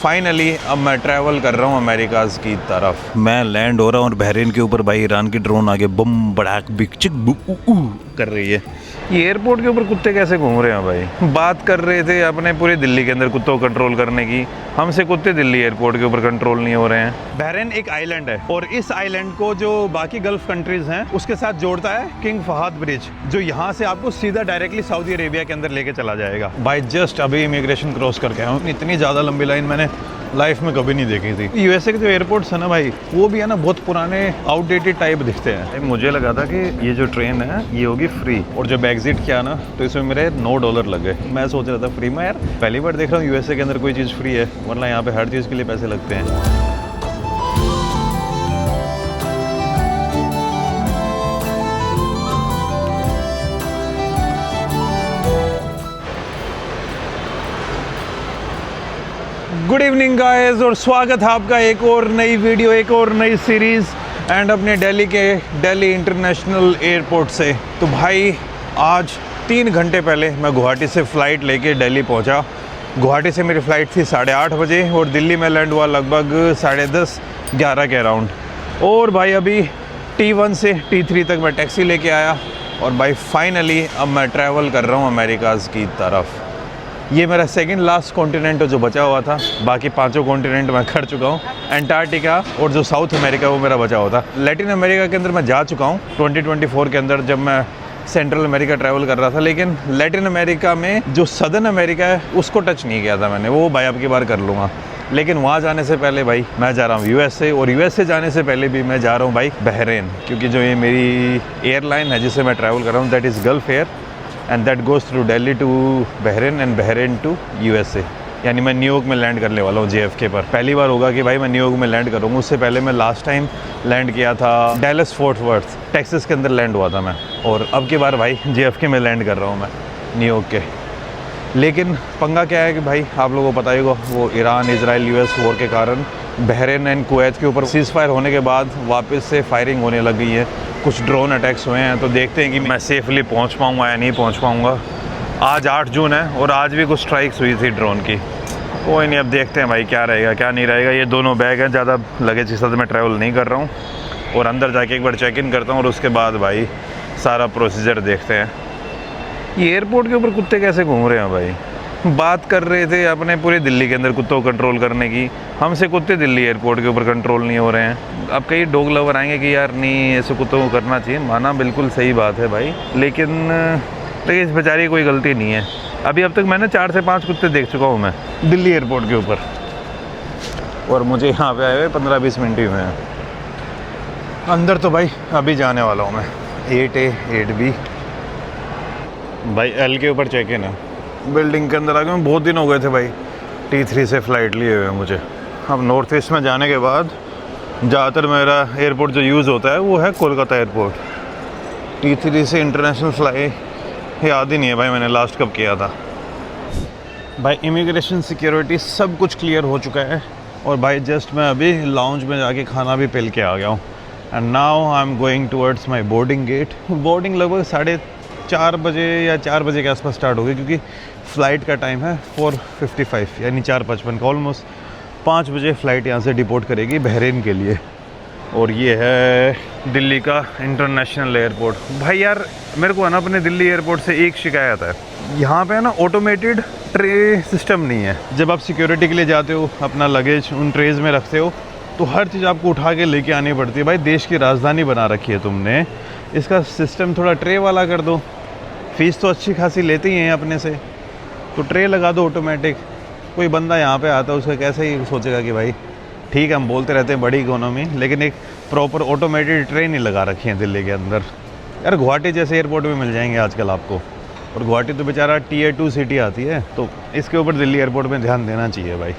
Finally अब मैं travel कर रहा हूँ अमेरिकाज़ की तरफ। मैं लैंड हो रहा हूँ और बहरीन के ऊपर भाई ईरान की ड्रोन आगे बम बड़ाक बिक चिक कर रही है। ये एयरपोर्ट के ऊपर कुत्ते कैसे घूम रहे हैं भाई। बात कर रहे थे अपने पूरी दिल्ली के अंदर कुत्तों को कंट्रोल करने की, हमसे कुत्ते दिल्ली एयरपोर्ट के ऊपर कंट्रोल नहीं हो रहे हैं। बहरीन एक आइलैंड है और इस आइलैंड को जो बाकी गल्फ कंट्रीज हैं उसके साथ जोड़ता है किंग फहद ब्रिज, जो यहाँ से आपको सीधा डायरेक्टली सऊदी अरेबिया के अंदर लेके चला जाएगा। भाई जस्ट अभी इमिग्रेशन क्रॉस करके आया हूँ। इतनी ज़्यादा लंबी लाइन मैंने लाइफ में कभी नहीं देखी थी। यूएसए के जो एयरपोर्ट्स है ना भाई, वो भी है ना बहुत पुराने आउटडेटेड टाइप दिखते हैं। मुझे लगा था कि ये जो ट्रेन है ये होगी फ्री, और जब एग्जिट किया ना तो इसमें मेरे $9 लगे। मैं सोच रहा था फ्री में, यार पहली बार देख रहा हूँ यूएसए के अंदर कोई चीज़ फ्री है, वरना यहाँ पे हर चीज़ के लिए पैसे लगते हैं। गुड इवनिंग गाइस, और स्वागत है आपका एक और नई वीडियो, एक और नई सीरीज़ एंड अपने दिल्ली के दिल्ली इंटरनेशनल एयरपोर्ट से। तो भाई आज 3 घंटे पहले मैं गुवाहाटी से फ़्लाइट लेके दिल्ली पहुंचा। गुवाहाटी से मेरी फ़्लाइट थी 8:30 बजे और दिल्ली में लैंड हुआ लगभग 10:30-11 के अराउंड। और भाई अभी T1 से T3 तक मैं टैक्सी लेके आया और भाई फाइनली अब मैं ट्रैवल कर रहा हूँ अमेरिकाज़ की तरफ। ये मेरा सेकंड लास्ट कॉन्टिनेंट है जो बचा हुआ था, बाकी 5 कॉन्टिनेंट मैं कर चुका हूँ। एंटार्क्टिका और जो साउथ अमेरिका वो मेरा बचा हुआ था। लैटिन अमेरिका के अंदर मैं जा चुका हूँ 2024 के अंदर, जब मैं सेंट्रल अमेरिका ट्रैवल कर रहा था। लेकिन लैटिन अमेरिका में जो सदर्न अमेरिका है उसको टच नहीं किया था मैंने, वो भाई अब की बार कर लूँगा। लेकिन वहाँ जाने से पहले भाई मैं जा रहा हूँ यूएसए, और यूएसए जाने से पहले भी मैं जा रहा हूँ भाई बहरीन, क्योंकि जो ये मेरी एयरलाइन है जिससे मैं ट्रैवल कर रहा हूँ that is Gulf Air and that goes through Delhi to Bahrain and Bahrain to USA. यानी मैं न्यूयॉर्क में लैंड करने वाला हूँ JFK पर। पहली बार होगा कि भाई मैं न्यूयॉर्क में लैंड करूँगा। उससे पहले मैं लास्ट टाइम लैंड किया था डैलस फोर्ट वर्थ टेक्सास के अंदर लैंड हुआ था मैं, और अब की बार भाई JFK में लैंड कर रहा हूँ मैं न्यूयॉर्क के। लेकिन पंगा क्या है कि भाई आप लोगों को पता ही होगा, वो ईरान इजराइल US वॉर के कारण बहरीन एंड कुवैत के ऊपर सीज़ फायर होने के बाद वापस से फायरिंग होने लग गई है। कुछ ड्रोन अटैक्स हुए हैं, तो देखते हैं कि मैं सेफली पहुंच पाऊंगा या नहीं पहुंच पाऊंगा। आज 8 जून है और आज भी कुछ स्ट्राइक्स हुई थी ड्रोन की। कोई नहीं, अब देखते हैं भाई क्या रहेगा क्या नहीं रहेगा। ये दोनों बैग हैं, ज़्यादा लगेज के साथ मैं ट्रैवल नहीं कर रहा हूँ, और अंदर जाके एक बार चेक इन करता हूँ और उसके बाद भाई सारा प्रोसीजर देखते हैं। ये एयरपोर्ट के ऊपर कुत्ते कैसे घूम रहे हैं भाई। बात कर रहे थे अपने पूरे दिल्ली के अंदर कुत्तों को कंट्रोल करने की, हमसे कुत्ते दिल्ली एयरपोर्ट के ऊपर कंट्रोल नहीं हो रहे हैं। अब कई डॉग लवर आएंगे कि यार नहीं ऐसे कुत्तों को करना चाहिए, माना बिल्कुल सही बात है भाई, लेकिन इस बेचारी कोई गलती नहीं है। अभी अब तक मैंने 4 से 5 कुत्ते देख चुका हूँ मैं दिल्ली एयरपोर्ट के ऊपर, और मुझे यहाँ पे आए हुए 15-20 मिनट ही हुए हैं। अंदर तो भाई अभी जाने वाला हूँ मैं 8A 8B। भाई L के ऊपर चेक इन है, बिल्डिंग के अंदर आ गए। बहुत दिन हो गए थे भाई T3 से फ़्लाइट लिए हुए मुझे। अब नॉर्थ ईस्ट में जाने के बाद ज़्यादातर मेरा एयरपोर्ट जो यूज़ होता है वो है कोलकाता एयरपोर्ट। T3 से इंटरनेशनल फ़्लाइट याद ही नहीं है भाई मैंने लास्ट कब किया था। भाई इमिग्रेशन सिक्योरिटी सब कुछ क्लियर हो चुका है, और भाई जस्ट मैं अभी लाउंज में जाके खाना भी पहल के आ गया हूँ। And now I am going towards my boarding gate. Boarding लगभग 4:30 बजे या 4 बजे के आसपास स्टार्ट होगी, क्योंकि फ़्लाइट का टाइम है 4:55 यानी 4:55 का। ऑलमोस्ट 5 बजे फ़्लाइट यहाँ से डिपोर्ट करेगी बहरीन के लिए। और ये है दिल्ली का इंटरनेशनल एयरपोर्ट। भाई यार मेरे को है ना अपने दिल्ली एयरपोर्ट से एक शिकायत है, यहाँ पे है ना ऑटोमेटेड ट्रे सिस्टम नहीं है। जब आप सिक्योरिटी के लिए जाते हो अपना लगेज उन ट्रेज में रखते हो तो हर चीज़ आपको उठा के लेके आनी पड़ती है। भाई देश की राजधानी बना रखी है तुमने, इसका सिस्टम थोड़ा ट्रे वाला कर दो। फ़ीस तो अच्छी खासी लेते ही हैं अपने से, तो ट्रे लगा दो ऑटोमेटिक। कोई बंदा यहाँ पे आता है उसका कैसे ही सोचेगा कि भाई ठीक है हम बोलते रहते हैं बड़ी इकोनॉमी, लेकिन एक प्रॉपर ऑटोमेटेड ट्रे नहीं लगा रखी है दिल्ली के अंदर। यार गुवाहाटी जैसे एयरपोर्ट में मिल जाएंगे आजकल आपको, और गुवाहाटी तो बेचारा Tier 2 सिटी आती है, तो इसके ऊपर दिल्ली एयरपोर्ट में ध्यान देना चाहिए भाई।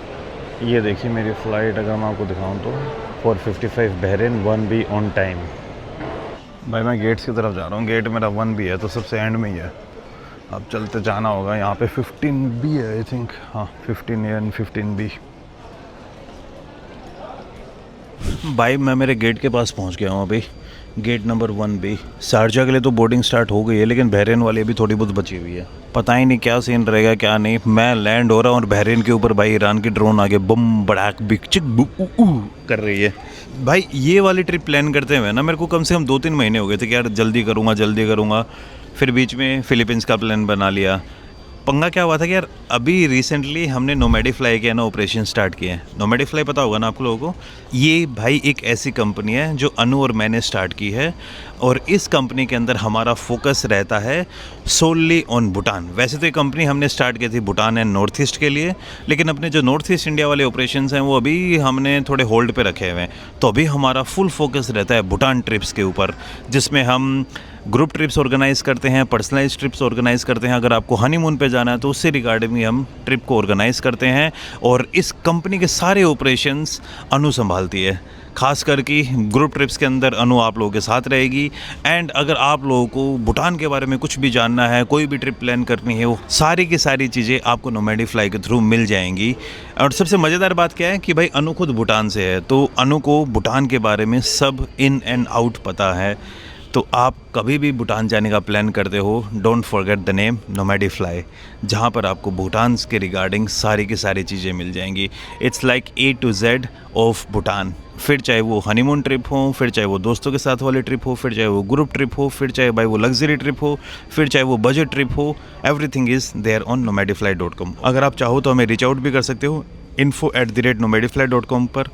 ये देखिए मेरी फ़्लाइट, अगर मैं आपको दिखाऊँ तो 4:55 बहरीन 1B ऑन टाइम। भाई मैं गेट्स की तरफ जा रहा हूँ, गेट मेरा 1B है तो सबसे एंड में ही है। अब चलते जाना होगा। यहाँ पे 15B है आई थिंक, हाँ 15A एंड 15B। भाई मैं मेरे गेट के पास पहुँच गया हूँ अभी। Gate number 1B। शारजा के लिए तो बोर्डिंग स्टार्ट हो गई है, लेकिन बहरीन वाली अभी थोड़ी बहुत बची हुई है। पता ही नहीं क्या सीन रहेगा क्या नहीं। मैं लैंड हो रहा हूँ और बहरीन के ऊपर भाई ईरान की ड्रोन आगे बम बड़ाक बिक चिक बु कर रही है। भाई ये वाली ट्रिप प्लान करते हुए ना मेरे को कम से कम 2-3 महीने हो गए थे कि यार जल्दी करूँगा। फिर बीच में फ़िलीपींस का प्लान बना लिया। पंगा क्या हुआ था कि यार अभी रिसेंटली हमने नोमैडिफ्लाई के ना ऑपरेशन स्टार्ट किए हैं। नोमैडिफ्लाई पता होगा ना आप लोगों को। ये भाई एक ऐसी कंपनी है जो अनु और मैंने स्टार्ट की है, और इस कंपनी के अंदर हमारा फोकस रहता है सोलली ऑन भूटान। वैसे तो ये कंपनी हमने स्टार्ट की थी भूटान एंड नॉर्थ ईस्ट के लिए, लेकिन अपने जो नॉर्थ ईस्ट इंडिया वाले ऑपरेशंस हैं वो अभी हमने थोड़े होल्ड पे रखे हुए हैं। तो अभी हमारा फुल फोकस रहता है भूटान ट्रिप्स के ऊपर, जिसमें हम ग्रुप ट्रिप्स ऑर्गेनाइज़ करते हैं, पर्सनलाइज ट्रिप्स ऑर्गेनाइज़ करते हैं। अगर आपको हनीमून पे जाना है तो उससे रिगार्डिंग हम ट्रिप को ऑर्गेनाइज़ करते हैं, और इस कंपनी के सारे ऑपरेशंस अनु संभालती है। खास करके ग्रुप ट्रिप्स के अंदर अनु आप लोगों के साथ रहेगी। एंड अगर आप लोगों को भूटान के बारे में कुछ भी जानना है, कोई भी ट्रिप प्लान करनी है, वो सारी की सारी चीज़ें आपको नोमैडिफ्लाई के थ्रू मिल जाएंगी। और सबसे मज़ेदार बात क्या है कि भाई अनु खुद भूटान से है, तो अनु को भूटान के बारे में सब इन एंड आउट पता है। तो आप कभी भी भूटान जाने का प्लान करते हो, डोंट फॉरगेट द नेम नोमैडिफ्लाई, जहाँ पर आपको भूटान के रिगार्डिंग सारी की सारी चीज़ें मिल जाएंगी। It's like A to Z of Bhutan. फिर चाहे वो हनीमून ट्रिप हो, फिर चाहे वो दोस्तों के साथ वाली ट्रिप हो, फिर चाहे वो ग्रुप ट्रिप हो, फिर चाहे भाई वो लग्जरी ट्रिप हो, फिर चाहे वो बजट ट्रिप हो, everything is there on nomadifly.com। अगर आप चाहो तो हमें रीच आउट भी कर सकते हो info@nomadifly.com पर,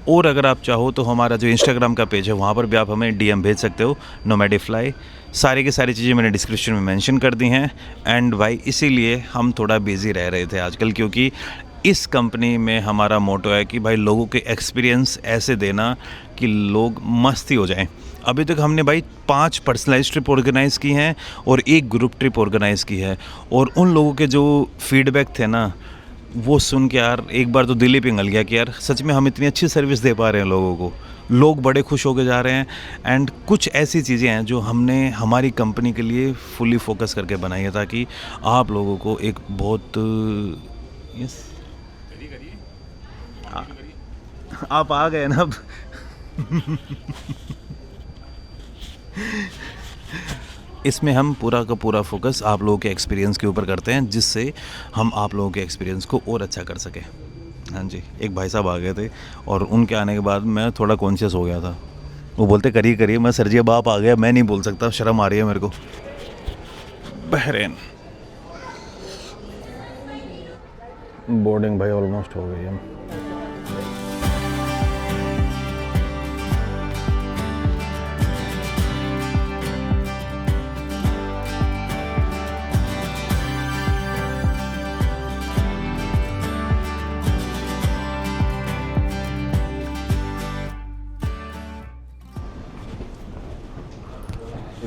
और अगर आप चाहो तो हमारा जो इंस्टाग्राम का पेज है वहाँ पर भी आप हमें DM भेज सकते हो नोमैडिफ्लाई। सारी की सारी चीज़ें मैंने डिस्क्रिप्शन में मेंशन कर दी हैं। एंड भाई इसीलिए हम थोड़ा बिजी रह रहे थे आजकल, क्योंकि इस कंपनी में हमारा मोटो है कि भाई लोगों के एक्सपीरियंस ऐसे देना कि लोग मस्ती हो जाएं। अभी तक हमने भाई 5 पर्सनलाइज ट्रिप ऑर्गेनाइज़ की हैं और 1 ग्रुप ट्रिप ऑर्गेनाइज़ की है, और उन लोगों के जो फीडबैक थे ना, वो सुन के यार एक बार तो दिल ही पिघल गया कि यार सच में हम इतनी अच्छी सर्विस दे पा रहे हैं लोगों को। लोग बड़े खुश होके जा रहे हैं। एंड कुछ ऐसी चीज़ें हैं जो हमने हमारी कंपनी के लिए फुली फोकस करके बनाई है, ताकि आप लोगों को एक बहुत यस आप आ गए ना अब इसमें हम पूरा का पूरा फोकस आप लोगों के एक्सपीरियंस के ऊपर करते हैं, जिससे हम आप लोगों के एक्सपीरियंस को और अच्छा कर सकें। हाँ जी, एक भाई साहब आ गए थे और उनके आने के बाद मैं थोड़ा कॉन्शियस हो गया था। वो बोलते करिए। मैं सर जी अब आप आ गया, मैं नहीं बोल सकता, शर्म आ रही है मेरे को। बहरीन बोर्डिंग भाई ऑलमोस्ट हो गई है।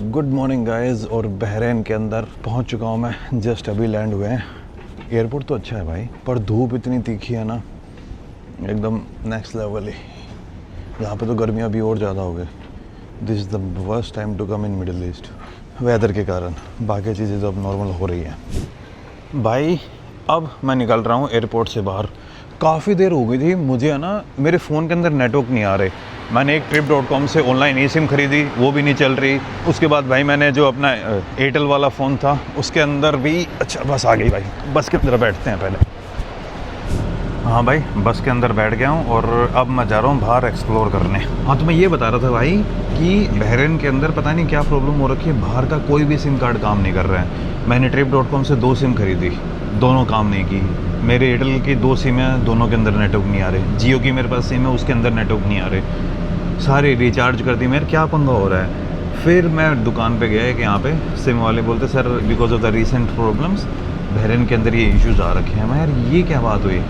गुड मॉर्निंग गाइस, और बहरीन के अंदर पहुंच चुका हूं मैं। जस्ट अभी लैंड हुए हैं। एयरपोर्ट तो अच्छा है भाई, पर धूप इतनी तीखी है ना, एकदम नेक्स्ट लेवल ही। यहाँ पे तो गर्मी अभी और ज़्यादा हो गई। This is the worst time to come in Middle East weather के कारण। बाकी चीज़ें तो अब नॉर्मल हो रही हैं। भाई अब मैं निकल रहा हूँ एयरपोर्ट से बाहर। काफ़ी देर हो गई थी मुझे, है ना, मेरे फ़ोन के अंदर नेटवर्क नहीं आ रहे। मैंने एक trip.com से ऑनलाइन eSIM खरीदी, वो भी नहीं चल रही। उसके बाद भाई मैंने जो अपना एयरटेल वाला फ़ोन था उसके अंदर भी, अच्छा बस आ गई भाई, बस के अंदर बैठते हैं पहले। हाँ भाई, बस के अंदर बैठ गया हूँ और अब मैं जा रहा हूँ बाहर एक्सप्लोर करने। हाँ तो मैं ये बता रहा था भाई कि बहरीन के अंदर पता नहीं क्या प्रॉब्लम हो रखी है, बाहर का कोई भी सिम कार्ड काम नहीं कर रहा है। मैंने trip.com से 2 सिम खरीदी, दोनों काम नहीं की। मेरे एयरटेल की 2 सिम हैं, दोनों के अंदर नेटवर्क नहीं आ रहे। जियो की मेरे पास सिम है, उसके अंदर नेटवर्क नहीं आ रहे। सारे रिचार्ज कर दी मेरे, क्या पंगा हो रहा है। फिर मैं दुकान पे गया कि यहाँ पे सिम वाले बोलते sir because of the recent problems Bahrain के अंदर ये इश्यूज़ आ रखे हैं। मैं यार ये क्या बात हुई।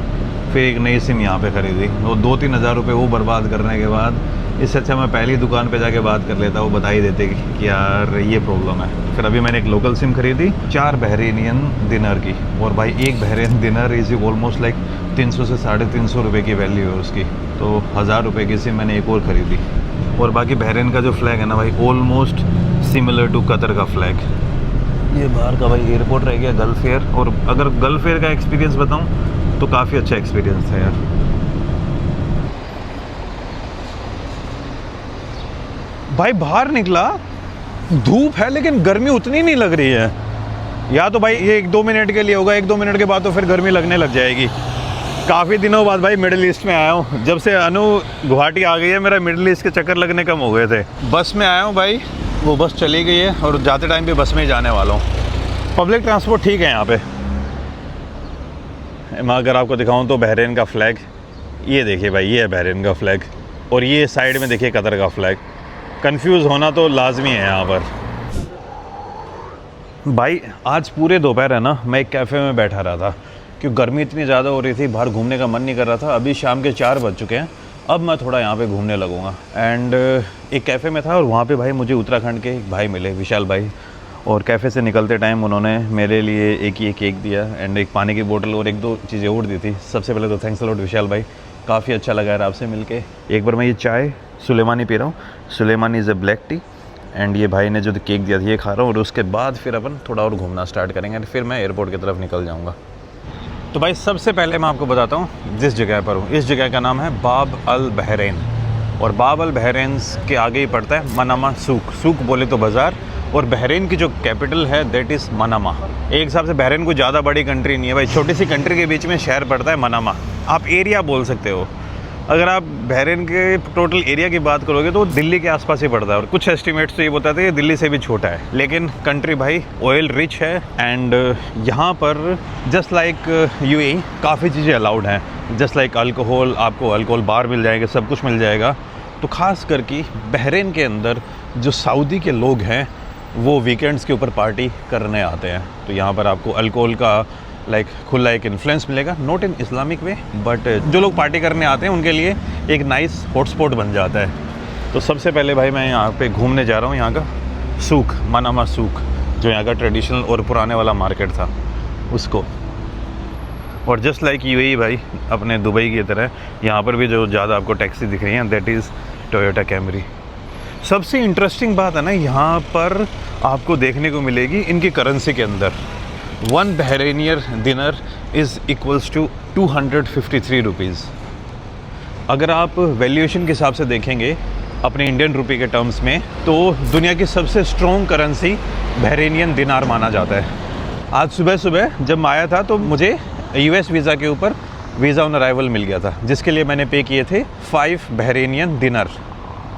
फिर एक नई सिम यहाँ पे ख़रीदी, वो 2-3 हज़ार रुपये वो बर्बाद करने के बाद इससे अच्छा मैं पहली दुकान पे जाके बात कर लेता, वो बता ही देते कि यार ये प्रॉब्लम है। फिर अभी मैंने एक लोकल सिम खरीदी 4 बहरीनियन दिनार की, और भाई एक बहरीन दिनार इज़ ऑलमोस्ट लाइक 300 से 350 रुपये की वैल्यू है उसकी। तो 1000 रुपये की सिम मैंने एक और ख़रीदी। और बाकी बहरीन का जो फ्लैग है ना भाई, ऑलमोस्ट सिमिलर टू कतर का फ्लैग। ये बाहर का भाई एयरपोर्ट रह गया गल्फ एयर। और अगर गल्फ एयर का एक्सपीरियंस बताऊँ तो काफ़ी अच्छा एक्सपीरियंस था यार। भाई बाहर निकला, धूप है लेकिन गर्मी उतनी नहीं लग रही है। या तो भाई ये 1-2 मिनट के लिए होगा, 1-2 मिनट के बाद तो फिर गर्मी लगने लग जाएगी। काफ़ी दिनों बाद भाई मिडिल ईस्ट में आया हूँ। जब से अनु गुवाहाटी आ गई है, मेरा मिडिल ईस्ट के चक्कर लगने कम हो गए थे। बस में आया हूँ भाई, वो बस चली गई है और जाते टाइम भी बस में ही जाने वाला हूँ। पब्लिक ट्रांसपोर्ट ठीक है यहाँ पे। मैं अगर आपको दिखाऊँ तो बहरीन का फ्लैग, ये देखिए भाई, ये है बहरीन का फ्लैग, और ये साइड में देखिए कतर का फ्लैग। कंफ्यूज होना तो लाजमी है यहाँ पर। भाई आज पूरे दोपहर है ना, मैं एक कैफ़े में बैठा रहा था क्योंकि गर्मी इतनी ज़्यादा हो रही थी, बाहर घूमने का मन नहीं कर रहा था। अभी शाम के 4 बज चुके हैं, अब मैं थोड़ा यहाँ पे घूमने लगूँगा। एंड एक कैफ़े में था और वहाँ पे भाई मुझे उत्तराखंड के एक भाई मिले, विशाल भाई। और कैफ़े से निकलते टाइम उन्होंने मेरे लिए एक ये केक दिया एंड एक पानी की बोतल और 1-2 चीज़ें और दी थी। सबसे पहले तो थैंक्स अ लॉट विशाल भाई, काफ़ी अच्छा लगा यार आपसे मिलके। एक बार मैं ये चाय सुलेमानी पी रहा हूँ, Sulemani is a black T. And ये भाई ने जो केक दिया था ये खा रहा हूँ, और उसके बाद फिर अपन थोड़ा और घूमना स्टार्ट करेंगे, फिर मैं एयरपोर्ट की तरफ निकल जाऊँगा। तो भाई सबसे पहले मैं आपको बताता हूँ जिस जगह पर हूँ। इस जगह का नाम है बाब अल बहरैन, और बाब अल बहरैन के आगे ही पड़ता है मनामा सूक। सूक बोले तो बाज़ार, और बहरीन की जो कैपिटल है दैट इज़ मनामा। एक हिसाब से बहरीन कोई ज़्यादा बड़ी कंट्री नहीं है भाई, छोटी सी कंट्री के बीच में शहर पड़ता है मनामा। आप एरिया बोल सकते हो। अगर आप बहरीन के टोटल एरिया की बात करोगे तो दिल्ली के आसपास ही पड़ता है, और कुछ एस्टिमेट्स तो ये बताते हैं कि दिल्ली से भी छोटा है। लेकिन कंट्री भाई ऑयल रिच है, एंड यहाँ पर जस्ट लाइक यूएई काफ़ी चीज़ें अलाउड हैं। जस्ट लाइक अल्कोहल, आपको अल्कोहल बार मिल जाएगा, सब कुछ मिल जाएगा। तो ख़ास करके बहरीन के अंदर जो सऊदी के लोग हैं वो वीकेंड्स के ऊपर पार्टी करने आते हैं। तो यहाँ पर आपको अल्कोहल का खुला एक इन्फ्लुएंस मिलेगा, not in Islamic way, but जो लोग पार्टी करने आते हैं उनके लिए एक नाइस हॉटस्पॉट बन जाता है। तो सबसे पहले भाई मैं यहाँ पे घूमने जा रहा हूँ, यहाँ का सूक, मनामा सूक, जो यहाँ का ट्रेडिशनल और पुराने वाला मार्केट था उसको। और जस्ट लाइक यूएई भाई अपने दुबई की तरह यहाँ पर भी जो ज़्यादा आपको टैक्सी दिख रही हैं दैट इज़ टोयोटा कैमरी। सबसे इंटरेस्टिंग बात है ना, यहाँ पर आपको देखने को मिलेगी इनकी करेंसी के अंदर 1 बहरेनियर दिनर इज़ इक्वल्स टू 253 रुपीज़। अगर आप वैल्यूएशन के हिसाब से देखेंगे अपने इंडियन रुपये के टर्म्स में, तो दुनिया की सबसे स्ट्रॉन्ग करेंसी बहरेनियन दिनार माना जाता है। आज सुबह सुबह जब मैं आया था तो मुझे यूएस वीज़ा के ऊपर वीज़ा ऑन अराइवल मिल गया था, जिसके लिए मैंने पे किए थे 5 बहरेनियन दिनर,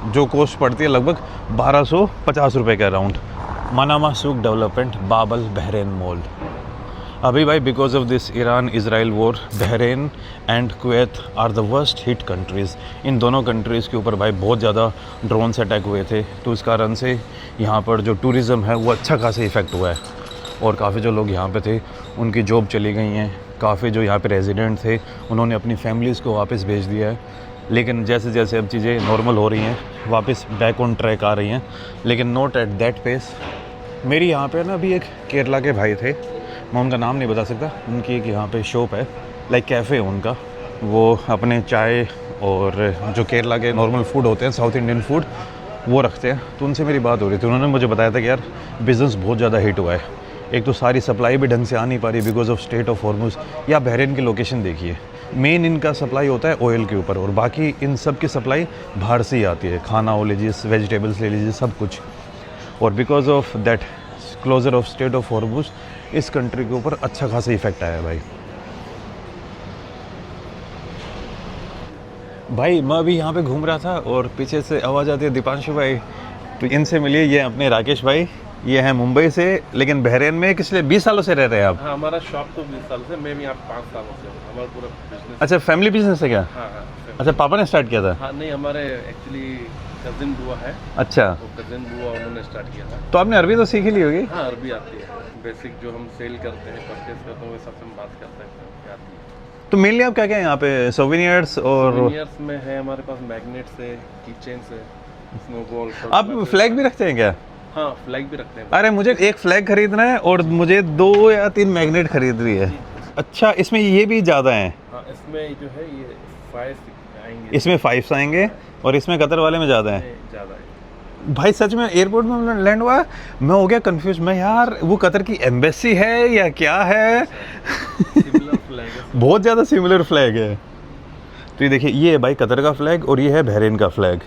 जो कॉस्ट पड़ती है लगभग 1250 रुपये के around. Manama Souq development, Bab Al Bahrain mall. अभी भाई because of this Iran Israel war, Bahrain and Kuwait are the worst hit countries. इन दोनों कंट्रीज़ के ऊपर भाई बहुत ज़्यादा ड्रोन से अटैक हुए थे, तो इस कारण से यहाँ पर जो टूरिज़्म है वो अच्छा खासा इफ़ेक्ट हुआ है। और काफ़ी जो लोग यहाँ पे थे उनकी जॉब चली गई हैं, काफ़ी जो यहाँ पे रेजिडेंट थे उन्होंने अपनी फैमिलीज़ को वापस भेज दिया है। लेकिन जैसे जैसे अब चीज़ें नॉर्मल हो रही हैं, वापस बैक ऑन ट्रैक आ रही हैं, लेकिन नॉट एट दैट पेस। मेरी यहाँ पे ना अभी एक केरला के भाई थे, मैं उनका नाम नहीं बता सकता, उनकी एक यहाँ पे शॉप है, कैफ़े है उनका। वो अपने चाय और जो केरला के नॉर्मल फूड होते हैं, साउथ इंडियन फूड, वो रखते हैं। तो उनसे मेरी बात हो रही थी, उन्होंने मुझे बताया था कि यार बिज़नेस बहुत ज़्यादा हिट हुआ है। एक तो सारी सप्लाई भी ढंग से आ नहीं पा रही because of state of Hormuz. या बहरीन की लोकेशन देखिए, मेन इनका सप्लाई होता है ऑयल के ऊपर, और बाकी इन सब की सप्लाई बाहर से ही आती है। खाना हो लीजिए, वेजिटेबल्स ले लीजिए, सब कुछ। और because of that closure of state of Hormuz इस कंट्री के ऊपर अच्छा खासा इफेक्ट आया है भाई मैं अभी यहाँ पे घूम रहा था और पीछे से आवाज़ आती है दीपांशु भाई, तो इनसे मिलिए। ये अपने राकेश भाई, ये है मुंबई से, लेकिन बहरीन में पिछले 20 सालों से रह रहे हैं आप? हाँ, हमारा शॉप तो 20 साल से, मैं भी यहाँ 5 सालों से हूँ। हमारा पूरा बिजनेस। अच्छा, फैमिली बिजनेस है क्या? हाँ हाँ। अच्छा, पापा ने स्टार्ट किया था? हाँ नहीं, हमारे एक्चुअली कजिन बुआ है। अच्छा, तो कजिन बुआ उन्होंने स्टार्ट किया था। तो आपने अरबी तो सीख ही ली होगी? हाँ, अरबी आती है। बेसिक जो हम सेल करते हैं, परचेज करते हैं, वो सबसे हम बात कर सकते हैं। तो मेनली आप क्या क्या है यहाँ पे? सोवेनियर्स और सोवेनियर्स में है हमारे पास मैग्नेट्स है, कीचेन्स है, स्नोबॉल। आप फ्लैग भी रखते हैं क्या? हाँ, फ्लैग भी रखते हैं। अरे मुझे एक फ्लैग खरीदना है और मुझे 2 या 3 मैग्नेट खरीदनी है। अच्छा, इसमें ये भी ज़्यादा हैं? हाँ, इसमें जो है ये 5 आएंगे। इसमें 5 आएंगे और इसमें कतर वाले में ज़्यादा है? ज़्यादा है भाई। सच में एयरपोर्ट में लैंड हुआ, मैं हो गया कंफ्यूज। मैं यार वो कतर की एम्बेसी है या क्या है? सिमिलर फ्लैग है। बहुत ज़्यादा सिमिलर फ्लैग है। तो ये देखिए, ये है भाई कतर का फ्लैग और ये है बहरीन का फ्लैग।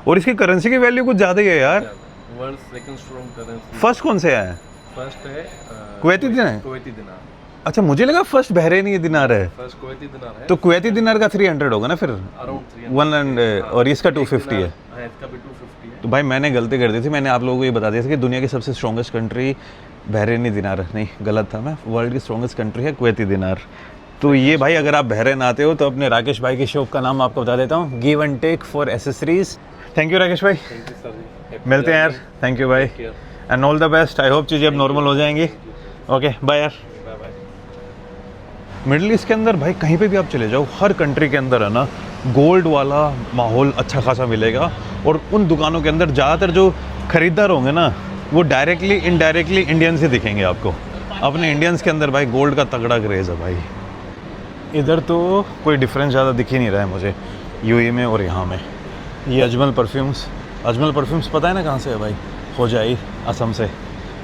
और इसकी करेंसी की वैल्यू कुछ ज़्यादा ही है यार। World second strong currency. First कौन से है? फर्स्ट है कुवैती दिनार। कुवैती दिनार। अच्छा, मुझे लगा फर्स्ट बहरेनी दिनार है। फर्स्ट कुवैती दिनार है। तो कुवैती दिनार का 300 होगा ना फिर? अराउंड 1 और इसका 250 है। हाँ, इसका भी 250 है। तो भाई मैंने गलती कर दी थी, मैंने आप लोगों को ये बता दिया था कि दुनिया की सबसे स्ट्रॉन्गेस्ट कंट्री बहरेनी दिनार, नहीं गलत था मैं, वर्ल्ड की स्ट्रॉन्गेस्ट कंट्री है कुवैती दिनार। तो ये भाई अगर आप बहरेन आते हो तो अपने राकेश भाई की शॉप का नाम आपको बता देता हूँ, give and take for accessories. Thank you Rakesh भाई, थैंक यू सर जी। मिलते हैं यार। थैंक यू भाई and all the best. I hope चीज़ें अब नॉर्मल हो जाएंगी। ओके बाय यार। Bye bye. मिडिल ईस्ट के अंदर भाई कहीं पे भी आप चले जाओ, हर कंट्री के अंदर है ना गोल्ड वाला माहौल अच्छा खासा मिलेगा। और उन दुकानों के अंदर ज़्यादातर जो खरीदार होंगे ना वो डायरेक्टली इनडायरेक्टली इंडियंस ही दिखेंगे आपको। अपने इंडियंस के अंदर भाई गोल्ड का तगड़ा क्रेज़ है भाई। इधर तो कोई डिफरेंस ज़्यादा दिख ही नहीं रहा है मुझे यूएई में और यहाँ में। ये अजमल परफ्यूम्स पता है ना कहाँ से है भाई? होजाई, असम से।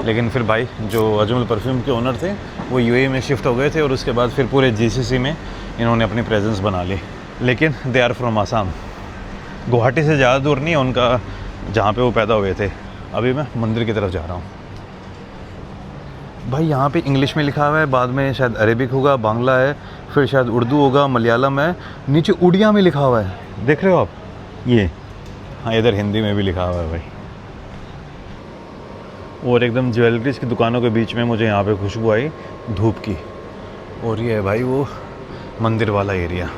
लेकिन फिर भाई जो अजमल परफ्यूम के ओनर थे वो यूएई में शिफ्ट हो गए थे और उसके बाद फिर पूरे जीसीसी में इन्होंने अपनी प्रेजेंस बना ली। लेकिन they are from Assam, Guwahati से ज़्यादा दूर नहीं है उनका जहाँ पे वो पैदा हुए थे। अभी मैं मंदिर की तरफ जा रहा हूँ भाई। यहाँ पे इंग्लिश में लिखा हुआ है, बाद में शायद अरेबिक होगा, बांग्ला है, फिर शायद उर्दू होगा, मलयालम है, नीचे उड़िया में लिखा हुआ है, देख रहे हो आप ये? हाँ, इधर हिंदी में भी लिखा हुआ है भाई। और एकदम ज्वेलरीज की दुकानों के बीच में मुझे यहाँ पे खुशबू आई धूप की। और ये है भाई वो मंदिर वाला एरिया।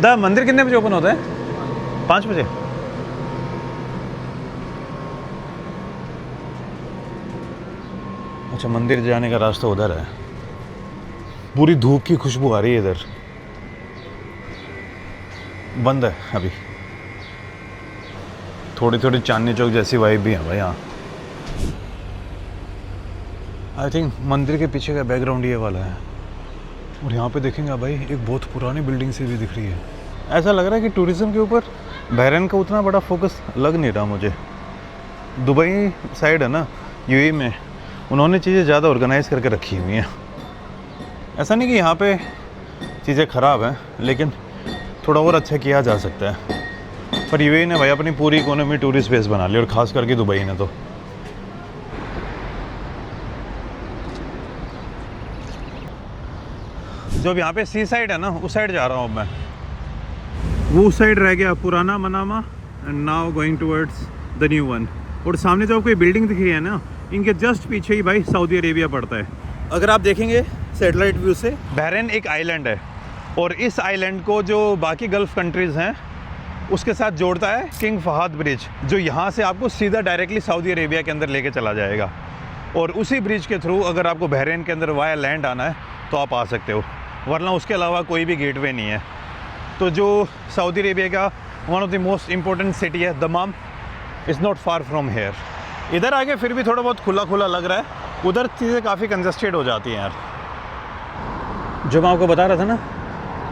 दा मंदिर कितने बजे ओपन होता है? 5 बजे। अच्छा, मंदिर जाने का रास्ता उधर है। पूरी धूप की खुशबू आ रही है इधर। बंद है अभी। थोड़ी थोड़ी चांदनी चौक जैसी वाइब भी है भाई यहाँ। आई थिंक मंदिर के पीछे का बैकग्राउंड ये वाला है। और यहाँ पे देखेंगे भाई एक बहुत पुरानी बिल्डिंग सी भी दिख रही है। ऐसा लग रहा है कि टूरिज़्म के ऊपर बहरीन का उतना बड़ा फोकस लग नहीं रहा मुझे। दुबई साइड है ना यूएई में, उन्होंने चीज़ें ज़्यादा ऑर्गेनाइज करके रखी हुई हैं। ऐसा नहीं कि यहाँ पे चीज़ें ख़राब हैं, लेकिन थोड़ा और अच्छा किया जा सकता है। पर यूएई ने भाई अपनी पूरी इकोनॉमी टूरिस्ट बेस बना ली, और ख़ास करके दुबई ने तो। जो अब यहाँ पे सी साइड है ना, उस साइड जा रहा हूँ अब मैं। वो उस साइड रह गया पुराना Manama and now going towards the new one. और सामने जो आपको ये बिल्डिंग दिख रही है ना, इनके जस्ट पीछे ही भाई सऊदी अरेबिया पड़ता है। अगर आप देखेंगे सैटेलाइट व्यू से, बहरीन एक आइलैंड है और इस आइलैंड को जो बाकी गल्फ़ कंट्रीज़ हैं उसके साथ जोड़ता है किंग फहद ब्रिज, जो यहाँ से आपको सीधा डायरेक्टली सऊदी अरेबिया के अंदर लेके चला जाएगा। और उसी ब्रिज के थ्रू अगर आपको बहरीन के अंदर वाया लैंड आना है तो आप आ सकते हो, वरना उसके अलावा कोई भी गेटवे नहीं है। तो जो सऊदी अरेबिया का one of the most important city है Dammam, is not far from here. इधर आगे फिर भी थोड़ा बहुत खुला खुला लग रहा है, उधर चीज़ें काफ़ी कंजस्टेड हो जाती हैं यार। जो मैं आपको बता रहा था ना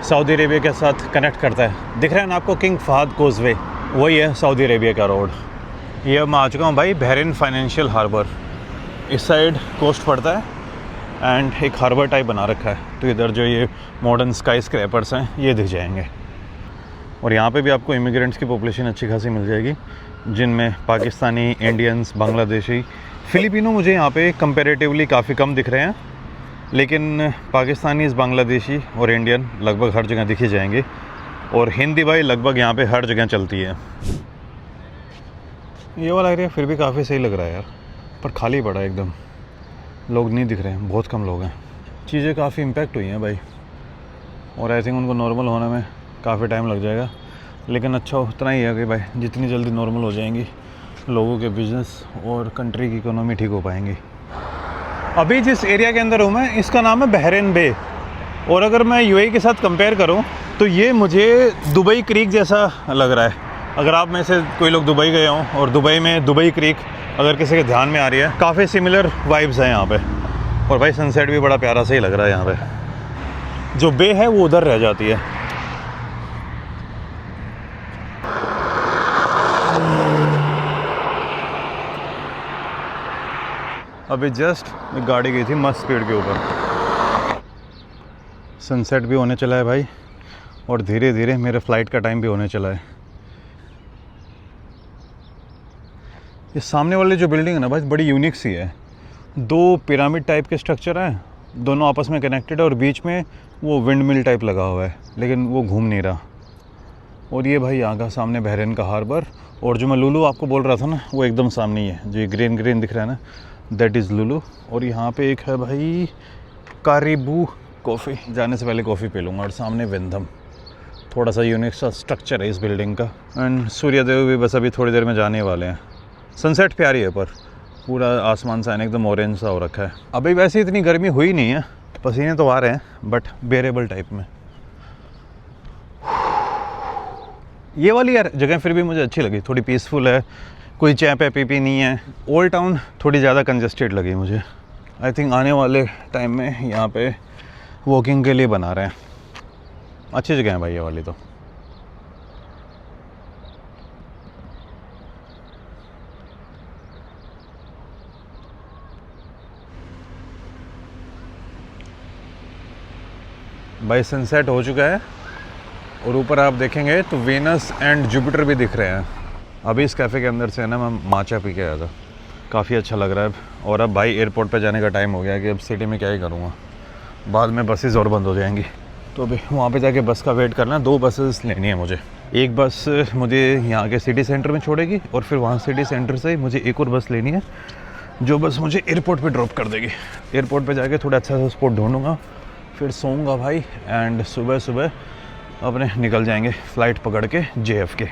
सऊदी अरेबिया के साथ कनेक्ट करता है, दिख रहा है ना आपको किंग फहद कोजवे, वही है सऊदी अरेबिया का रोड। ये अब मैं आ चुका हूँ भाई बहरीन फाइनेंशियल हार्बर। इस साइड कोस्ट पड़ता है एंड एक हार्बर टाइप बना रखा है, तो इधर जो ये मॉडर्न स्काई स्क्रैपर्स हैं ये दिख जाएंगे। और यहाँ पे भी आपको इमिग्रेंट्स की पॉपुलेशन अच्छी खासी मिल जाएगी, जिनमें पाकिस्तानी, इंडियंस, बांग्लादेशी, फ़िलिपिनो मुझे यहाँ पे कंपैरेटिवली काफ़ी कम दिख रहे हैं, लेकिन पाकिस्तानीज़, बांग्लादेशी और इंडियन लगभग हर जगह दिखे जाएंगे। और हिंदी भाई लगभग यहाँ पे हर जगह चलती है। ये वाला एरिया फिर भी काफ़ी सही लग रहा है यार, पर खाली पड़ा है एकदम, लोग नहीं दिख रहे हैं, बहुत कम लोग हैं। चीज़ें काफ़ी इम्पैक्ट हुई हैं भाई, और आई थिंक उनको नॉर्मल होने में काफ़ी टाइम लग जाएगा, लेकिन अच्छा उतना ही है कि भाई जितनी जल्दी नॉर्मल हो जाएंगी लोगों के बिज़नेस और कंट्री की इकोनॉमी ठीक हो पाएंगी। अभी जिस एरिया के अंदर हूँ मैं, इसका नाम है बहरीन बे, और अगर मैं यूएई के साथ कंपेयर करूँ तो ये मुझे दुबई क्रीक जैसा लग रहा है। अगर आप में से कोई लोग दुबई गए हों और दुबई में दुबई क्रीक अगर किसी के ध्यान में आ रही है, काफ़ी सिमिलर वाइब्स हैं यहाँ पे। और भाई सनसेट भी बड़ा प्यारा सा ही लग रहा है यहाँ पे। जो बे है वो उधर रह जाती है। अभी जस्ट एक गाड़ी गई थी मस्त स्पीड के ऊपर। सनसेट भी होने चला है भाई, और धीरे धीरे मेरे फ़्लाइट का टाइम भी होने चला है। ये सामने वाली जो बिल्डिंग है ना भाई, बड़ी यूनिक सी है। 2 पिरामिड टाइप के स्ट्रक्चर हैं, दोनों आपस में कनेक्टेड है और बीच में वो विंड मिल टाइप लगा हुआ है, लेकिन वो घूम नहीं रहा। और ये भाई यहाँ का सामने बहरीन का हार्बर, और जो मैं लुलु आपको बोल रहा था ना, वो एकदम सामने ही है। जो ये ग्रीन ग्रीन दिख रहा है ना, दैट इज़ लुलु। और यहाँ पे एक है भाई कारीबू कॉफ़ी, जाने से पहले कॉफ़ी पी लूँगा। और सामने विंधम, थोड़ा सा यूनिक सा स्ट्रक्चर है इस बिल्डिंग का। एंड सूर्यदेव भी बस अभी थोड़ी देर में जाने वाले हैं। सनसेट प्यारी है, पर पूरा आसमान सा एकदम ऑरेंज सा हो रखा है। अभी वैसे इतनी गर्मी हुई नहीं है, पसीने तो आ रहे हैं, बट बेरेबल टाइप में। ये वाली यार जगह फिर भी मुझे अच्छी लगी, थोड़ी पीसफुल है, कोई चैपे पीपी नहीं है। ओल्ड टाउन थोड़ी ज़्यादा कंजस्टेड लगी मुझे। आई थिंक आने वाले टाइम में यहाँ पे वॉकिंग के लिए बना रहे हैं। अच्छी जगह है भाई ये वाली तो। भाई सनसेट हो चुका है और ऊपर आप देखेंगे तो वीनस एंड जुपिटर भी दिख रहे हैं। अभी इस कैफ़े के अंदर से है ना, मैं माचा पी के आया था, काफ़ी अच्छा लग रहा है। और अब भाई एयरपोर्ट पे जाने का टाइम हो गया है कि अब सिटी में क्या ही करूँगा, बाद में बसेस और बंद हो जाएंगी। तो अभी वहाँ पे जाके बस का वेट करना है। 2 बसेस लेनी है मुझे। एक बस मुझे यहाँ के सिटी सेंटर में छोड़ेगी और फिर वहाँ सिटी सेंटर से मुझे एक और बस लेनी है जो बस मुझे एयरपोर्ट पे ड्रॉप कर देगी। एयरपोर्ट पे जाके थोड़ा अच्छा सा स्पॉट ढूंढूंगा, फिर सोऊंगा भाई, एंड सुबह सुबह अपने निकल जाएंगे फ़्लाइट पकड़ के JFK।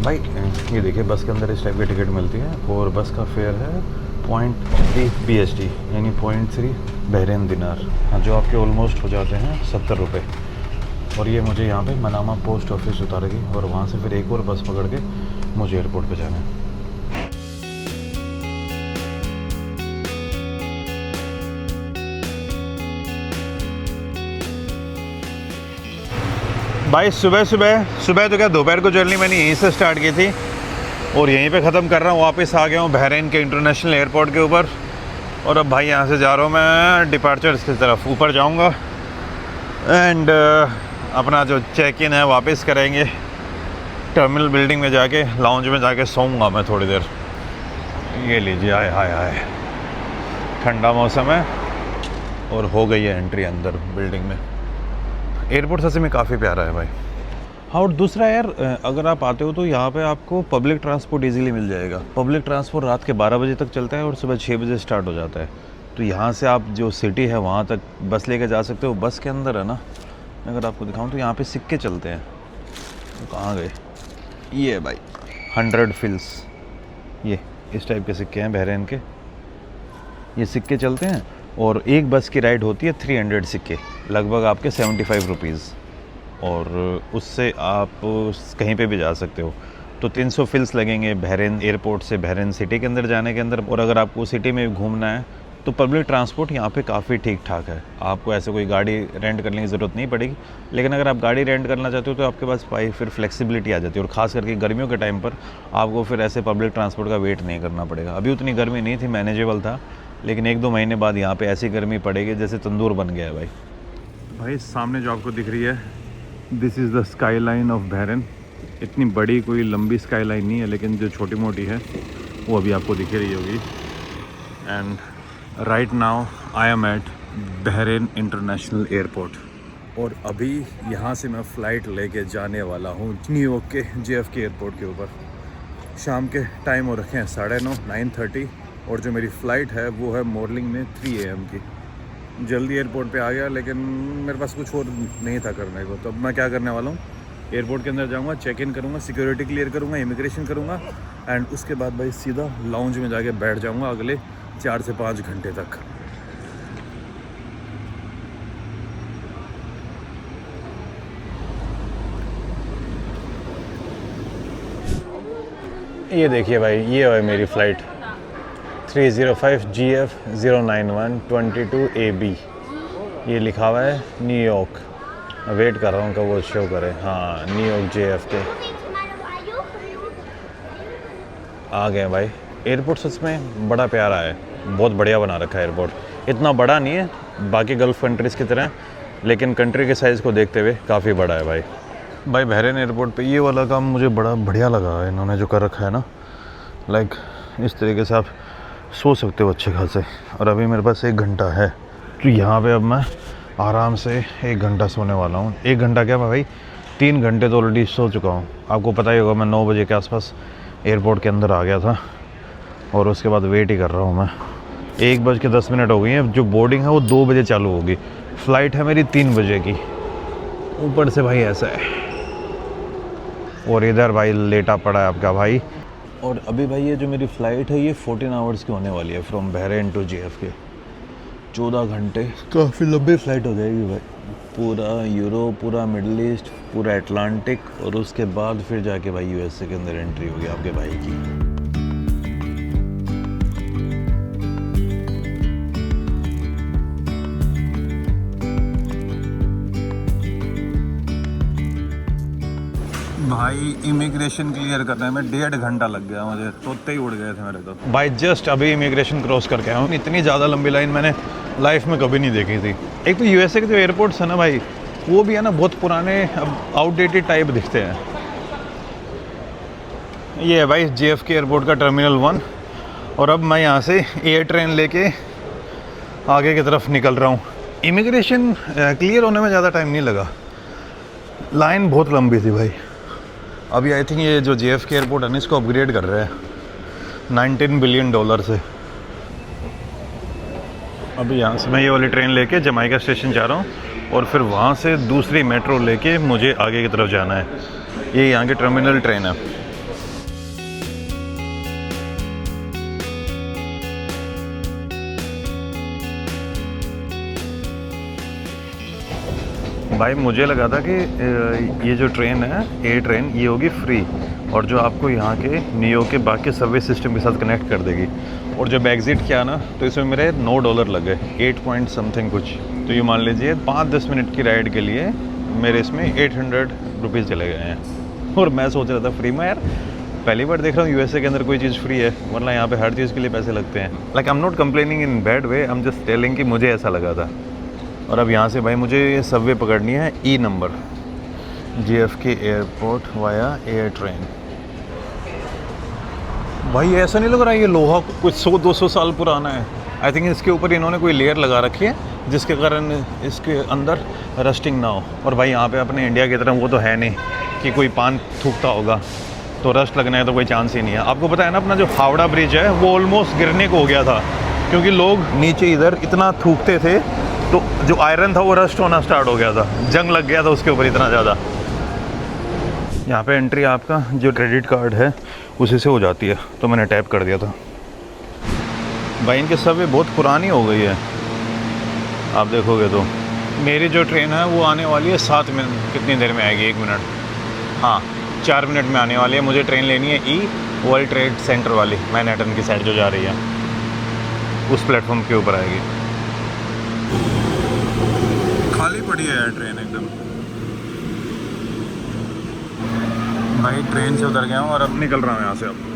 भाई ये देखिए, बस के अंदर इस टाइप की टिकट मिलती है और बस का फेयर है 0.3 BHD, यानी 0.3 बहरीन दिनार, जो आपके ऑलमोस्ट हो जाते हैं 70 रुपये। और ये मुझे यहाँ पे मनामा पोस्ट ऑफिस उतारेगी और वहाँ से फिर एक और बस पकड़ के मुझे एयरपोर्ट पे जाना है। भाई सुबह तो क्या, दोपहर को जर्नी मैंने यहीं से स्टार्ट की थी और यहीं पे ख़त्म कर रहा हूँ। वापस आ गया हूँ बहरीन के इंटरनेशनल एयरपोर्ट के ऊपर। और अब भाई यहाँ से जा रहा हूँ मैं डिपार्चर्स की तरफ। ऊपर जाऊँगा एंड अपना जो चेक इन है वापस करेंगे टर्मिनल बिल्डिंग में जाके, लाउंज में जाके सोऊंगा मैं थोड़ी देर। ये लीजिए, आए हाय हाय, ठंडा मौसम है और हो गई है एंट्री अंदर बिल्डिंग में। एयरपोर्ट सच में काफ़ी प्यारा है भाई। हाँ, और दूसरा यार, अगर आप आते हो तो यहाँ पे आपको पब्लिक ट्रांसपोर्ट इजीली मिल जाएगा। पब्लिक ट्रांसपोर्ट रात के 12 बजे तक चलता है और सुबह 6 बजे स्टार्ट हो जाता है। तो यहाँ से आप जो सिटी है वहाँ तक बस लेके जा सकते हो। बस के अंदर है ना, अगर आपको दिखाऊँ तो यहाँ पे सिक्के चलते हैं। तो कहाँ गए ये भाई, 100 फिल्स, ये इस टाइप के सिक्के हैं बहरीन के। ये सिक्के चलते हैं और एक बस की राइड होती है 300 सिक्के, लगभग आपके 75 रुपीज़। और उससे आप कहीं पे भी जा सकते हो। तो 300 फिल्स लगेंगे बहरीन एयरपोर्ट से बहरीन सिटी के अंदर जाने के अंदर। और अगर आपको सिटी में घूमना है तो पब्लिक ट्रांसपोर्ट यहाँ पे काफ़ी ठीक ठाक है। आपको ऐसे कोई गाड़ी रेंट करने की ज़रूरत नहीं पड़ेगी। लेकिन अगर आप गाड़ी रेंट करना चाहते हो तो आपके पास फिर फ्लेक्सिबिलिटी आ जाती है। और ख़ास करके गर्मियों के टाइम पर आपको फिर ऐसे पब्लिक ट्रांसपोर्ट का वेट नहीं करना पड़ेगा। अभी उतनी गर्मी नहीं थी, मैनेजेबल था, लेकिन 1-2 महीने बाद यहाँ पे ऐसी गर्मी पड़ेगी जैसे तंदूर बन गया है भाई। सामने जो आपको दिख रही है, this is the sky line of Bahrain. इतनी बड़ी कोई लंबी स्काई लाइन नहीं है, लेकिन जो छोटी मोटी है वो अभी आपको दिख रही होगी। And right now I am at Bahrain International Airport. और अभी यहाँ से मैं फ़्लाइट लेके जाने वाला हूँ न्यूयॉर्क के JFK एयरपोर्ट के ऊपर। शाम के टाइम हो रखे हैं 9:30, 9:30, और जो मेरी फ़्लाइट है वो है मॉर्निंग में 3 AM की। जल्दी एयरपोर्ट पे आ गया, लेकिन मेरे पास कुछ और नहीं था करने को। तो अब मैं क्या करने वाला हूँ, एयरपोर्ट के अंदर जाऊँगा, चेक इन करूँगा, सिक्योरिटी क्लियर करूँगा, इमिग्रेशन करूँगा, एंड उसके बाद भाई सीधा लाउंज में जाके बैठ जाऊँगा अगले 4 से 5 घंटे तक। ये देखिए भाई, ये है मेरी फ़्लाइट 305 GF 091 22 AB। ये लिखा हुआ है न्यूयॉर्क। वेट कर रहा हूँ कब वो शो करे। हाँ, न्यूयॉर्क JFK आ गए भाई। एयरपोर्ट सच में बड़ा प्यारा है, बहुत बढ़िया बना रखा है एयरपोर्ट। इतना बड़ा नहीं है बाकी गल्फ़ कंट्रीज़ की तरह, लेकिन कंट्री के साइज़ को देखते हुए काफ़ी बड़ा है भाई। बहरीन एयरपोर्ट पे ये वाला काम मुझे बड़ा बढ़िया लगा है इन्होंने जो कर रखा है ना, लाइक इस तरीके से आप सो सकते हो अच्छे खासे। और अभी मेरे पास 1 घंटा है, तो यहाँ पे अब मैं आराम से 1 घंटा सोने वाला हूँ। 1 घंटा क्या भाई, 3 घंटे तो ऑलरेडी सो चुका हूँ। आपको पता ही होगा मैं 9 बजे के आसपास एयरपोर्ट के अंदर आ गया था और उसके बाद वेट ही कर रहा हूँ मैं। 1:10 हो गई है। जो बोर्डिंग है वो 2 बजे चालू होगी। फ़्लाइट है मेरी 3 बजे की। ऊपर से भाई ऐसा है, और इधर भाई लेटा पड़ा है आपका भाई। और अभी भाई ये जो मेरी फ़्लाइट है ये 14 आवर्स की होने वाली है, फ्रॉम बहरीन टू JFK। 14 घंटे, काफ़ी लंबी फ़्लाइट हो जाएगी भाई। पूरा यूरोप, पूरा मिडल ईस्ट, पूरा अटलांटिक, और उसके बाद फिर जाके भाई USA के अंदर एंट्री होगी आपके भाई की। भाई इमिग्रेशन क्लियर करने में 1.5 घंटा लग गया मुझे, तोते ही उड़ गए थे मेरे तो। भाई जस्ट अभी इमिग्रेशन क्रॉस करके आया हूँ। इतनी ज़्यादा लंबी लाइन मैंने लाइफ में कभी नहीं देखी थी। एक तो USA के जो एयरपोर्ट्स है ना भाई, वो भी है ना बहुत पुराने, अब आउटडेटेड टाइप दिखते हैं। ये है भाई JFK एयरपोर्ट का टर्मिनल 1, और अब मैं यहाँ से एयर ट्रेन लेके आगे की तरफ निकल रहा हूँ। इमिग्रेशन क्लियर होने में ज़्यादा टाइम नहीं लगा, लाइन बहुत लंबी थी भाई। अभी आई थिंक ये जो JFK एयरपोर्ट है ना, इसको अपग्रेड कर रहे हैं $19 बिलियन से। अभी यहाँ से मैं ये वाली ट्रेन लेके जमाइका स्टेशन जा रहा हूँ, और फिर वहाँ से दूसरी मेट्रो लेके मुझे आगे की तरफ जाना है। ये यहाँ की टर्मिनल ट्रेन है। भाई मुझे लगा था कि ये जो ट्रेन है, एयर ट्रेन, ये होगी फ्री, और जो आपको यहाँ के न्यूयॉर्क के बाकी सर्विस सिस्टम के साथ कनेक्ट कर देगी। और जब एग्ज़िट किया ना, तो इसमें मेरे $9 लग गए, 8 पॉइंट समथिंग कुछ। तो ये मान लीजिए 5-10 मिनट की राइड के लिए मेरे इसमें ₹800 चले गए हैं। और मैं सोच रहा था फ्री में, यार पहली बार देख रहा हूँ USA के अंदर कोई चीज़ फ्री है, वरना यहाँ पे हर चीज़ के लिए पैसे लगते हैं। Like I am not complaining in bad way, I am just telling कि मुझे ऐसा लगा था। और अब यहाँ से भाई मुझे ये सबवे पकड़नी है, E number, JFK airport via air train. भाई ऐसा नहीं लग रहा है ये लोहा कुछ 100-200 साल पुराना है। आई थिंक इसके ऊपर इन्होंने कोई लेयर लगा रखी है, जिसके कारण इसके अंदर रस्टिंग ना हो। और भाई यहाँ पे अपने इंडिया की तरह वो तो है नहीं कि कोई पान थूकता होगा तो रस्ट लगने का तो कोई चांस ही नहीं है। आपको पता है ना, अपना जो हावड़ा ब्रिज है वो ऑलमोस्ट गिरने को हो गया था, क्योंकि लोग नीचे इधर इतना थूकते थे, तो जो आयरन था वो रस्ट होना स्टार्ट हो गया था, जंग लग गया था उसके ऊपर इतना ज़्यादा। यहाँ पे एंट्री आपका जो क्रेडिट कार्ड है उसी से हो जाती है, तो मैंने टैप कर दिया था। भाई इनके सबवे बहुत पुरानी हो गई है, आप देखोगे तो। मेरी जो ट्रेन है वो आने वाली है 7 मिनट, कितनी देर में आएगी, 1 मिनट, हाँ 4 मिनट में आने वाली है। मुझे ट्रेन लेनी है E वर्ल्ड ट्रेड सेंटर वाली, मैनहट्टन की साइड जो जा रही है, उस प्लेटफॉर्म के ऊपर आएगी। खाली पड़ी है यार ट्रेन एकदम। भाई ट्रेन से उतर गया हूँ और अब निकल रहा हूँ यहाँ से। अब